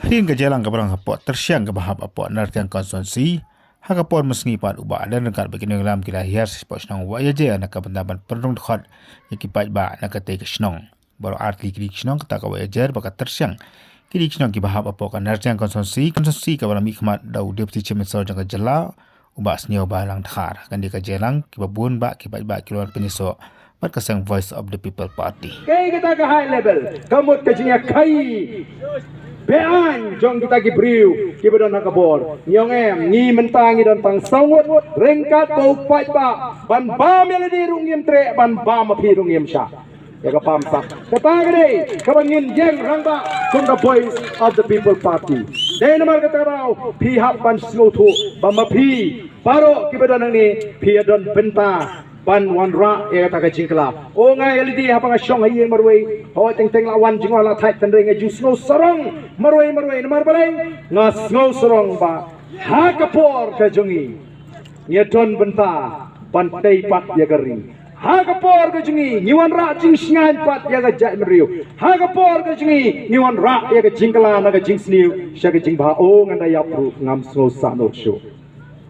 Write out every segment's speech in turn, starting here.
Hingga jalan ke barang hapot tersiang ke bahap apot nartiang konstitusi, hakapon mesengi pat ubah dan dekat bagi ngelam kira hiar sepos nang ubah je nak kebendaban perdung dekat yakipat ba nak kete kesnong. Baru arti kiri kesnong kata kau ajar bakat tersiang. Kiri kesnong ki bahap apot kan nartiang konstitusi ke balam hikmat dau deputy chairman so jangka jela ubah seni ubah lang thar kan dia ke jelang ki babun ba ki ba kiluan peniso pat kasang voice of the people party. Kay kita ke high level, kamut kajinya kai. Bean jong kita ki briu ki bedon hakabor nyong ni mentangi dan pang sangut rengkat bau pai ba ban ba melodi rungim tre ban ba ma pi rungim sha ya ka pam sak kata gede kabangin jeng rang ba from the voice of the people party dei namar kata rau pi hap ban slotu ba ma pi baro ki bedon ni pi don benta ban wan ra ya kata ka jingkla o ngai lidi apa nga syong hayi marwei ho teng lawan jingwa la thai tan reng ju snow sarong marwei namar baleng ngas snow sarong ba ha kapor ka jungi ye don benta ban tei pat ya gari ha kapor ka jungi niwan ra jing sngan pat ya ga jai mriu ha kapor ka jungi niwan ra ya ga jingkla na ga jing sniu sha ga jing ba o nganda ya pru ngam snow sa no show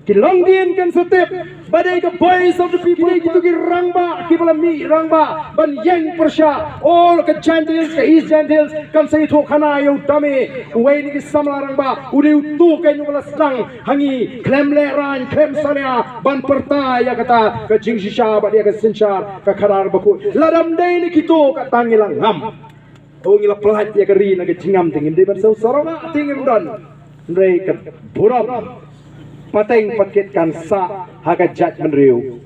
Kilongdian kan setep badai ke voice of the people itu ki rangba ki balami rangba ban yang persya all ke gentles ke east gentles kan sai tho khana yo dame wei ni samla rangba udi tu ke nyung lasang hangi klem le ran klem sania ban perta ya kata ke jing shisha badia ke senchar ke kharar baku ladam dei ni kito ka tangilang ngam o ngila pelat ya ke ri na ke jingam tingin de ban sau saranga tingin don rei ke burap pateng paket kan sa haga judge menriu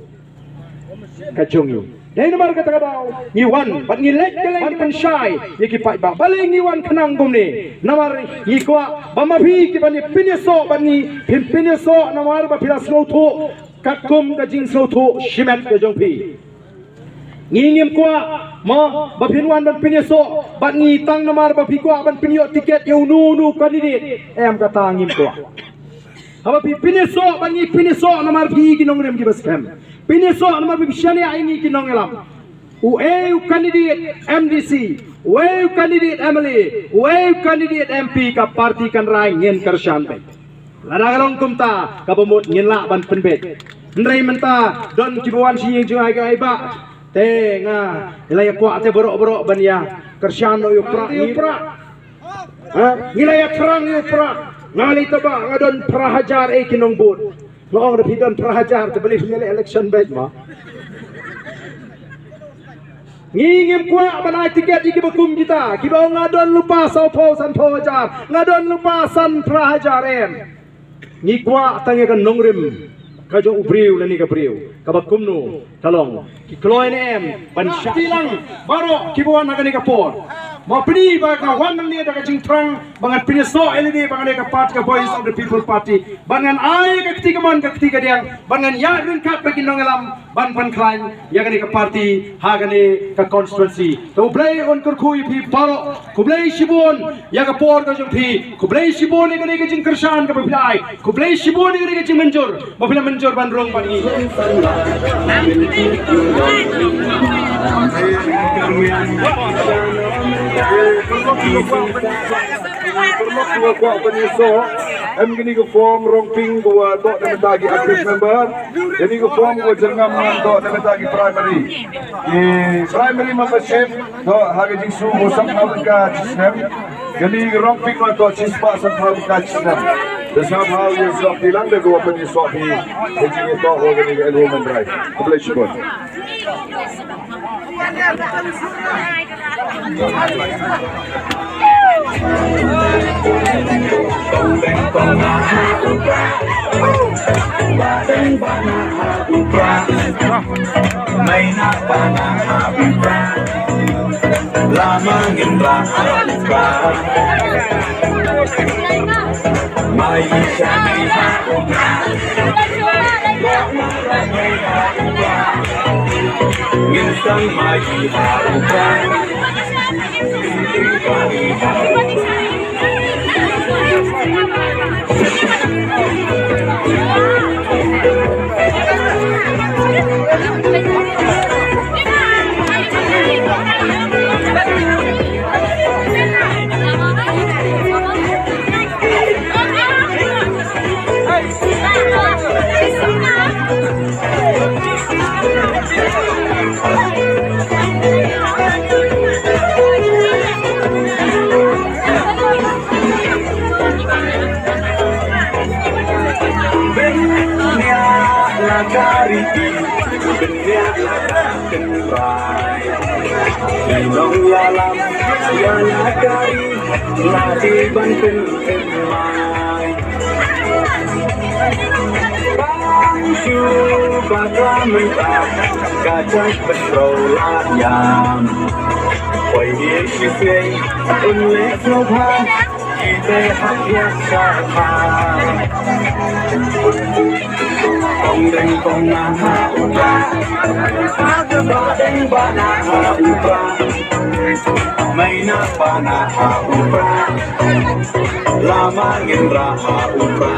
kacungi dai nomor kata kadau ngiwan bat ngilek keleng pan syai yaki pai ba baling ngiwan kenang gumni nomor yikwa bamabi ki bani pineso bani pineso nomor ba pila slotu kakum ka jing slotu shimet ka jongpi ngingim kwa ma ba pinwan ban pineso bat ngi tang nomor ba pikwa ban pinyo tiket yu nu kandidat em kata ngim kwa Haba pineso bangi pineso namar pi kinong rem ki baskem pineso namar pi shani aini kinong elam u candidate MDC u candidate MLA u candidate MP ka parti kan rai ngen kershan pe ladagalong kumta ka bamut ngen la ban penbet ndrei menta don kibuan si jeng ai ba te nga ilaya kwa te borok ban ya kershan no yu pra ha ilaya terang yu pra ngali taba ngadon prahajar kinong bud noong rapidon prahajar te beli ngale election bed ma ngingim kwa banai tiket iki bakum kita kibaw ngadon lupa saupo san prahajar ngadon lupa san prahajar ni kwa tangi kan nongrim kajo ubriu lani ka briu kabakum nu talong ki kloin ban tilang baro kibuan nagani ka por mau pini baga wan ni daga jing trang bangan pineso LED bangan ka part ka voice of the people party bangan ai ka ketiga man ka ketiga diang bangan ya rin kat bagi nongelam ban pan klain ya gani ka party ha gani ka constituency to blai on kur kui pi paro ku blai shibon ya ka por ka jong pi ku blai shibon ni gani ka jing kershan ka pai ku blai shibon ni gani ka jing menjur mapila menjur ban rong ban ni gini ko form rongping ko to na metagi active member gini ko form ko jengam to na metagi primary primary membership to hage jing su mo sam ka system gini rongping to chispa sam ka system the somehow you stop tilang de go open you stop he gini to ho gini enrollment drive please go kariti kenyakan rai Ilong yalam yana kari ladi banten mai Bangsu batra mentah kacang petrolat yam Wai yeshi unlek nobhan ite hakyak sarhan Kong deng kong na ha upa Ba deng ba na ha upa May na pa na ha upa Lama ngin ra ha upa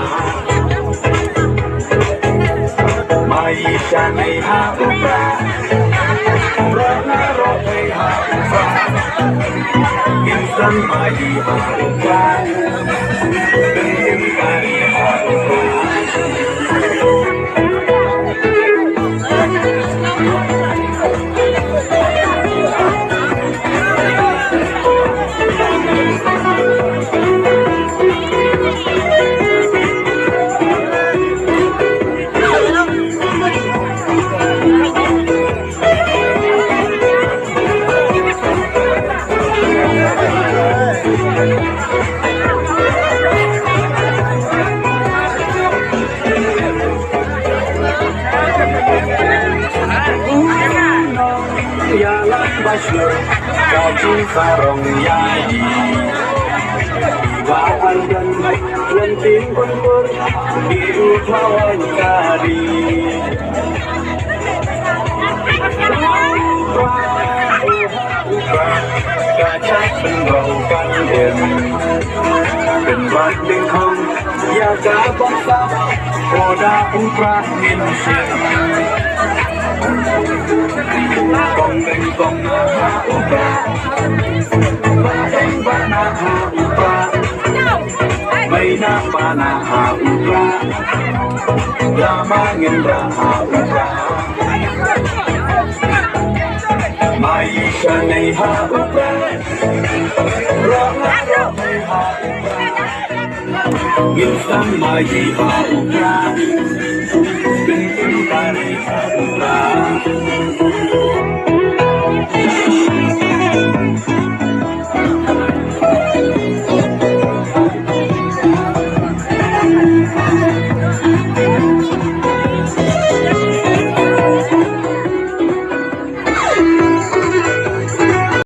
May siya nay ha upa Ra na ro ay ha upa Insan may ha upa Deng may ha upa Bashir, kaji sarong yai, waan dan lenting kuntur biru lawan kari. Kaca penrau pandem, penbat dengkong, ya gabang sab, oda umrah minsin. Kong deng kong na ha upa Ba deng ba na ha upa May na pa na ha upa Lamangin ra ha upa May siya nay ha upa Ra nga ra may ha upa Ginsan may ha upa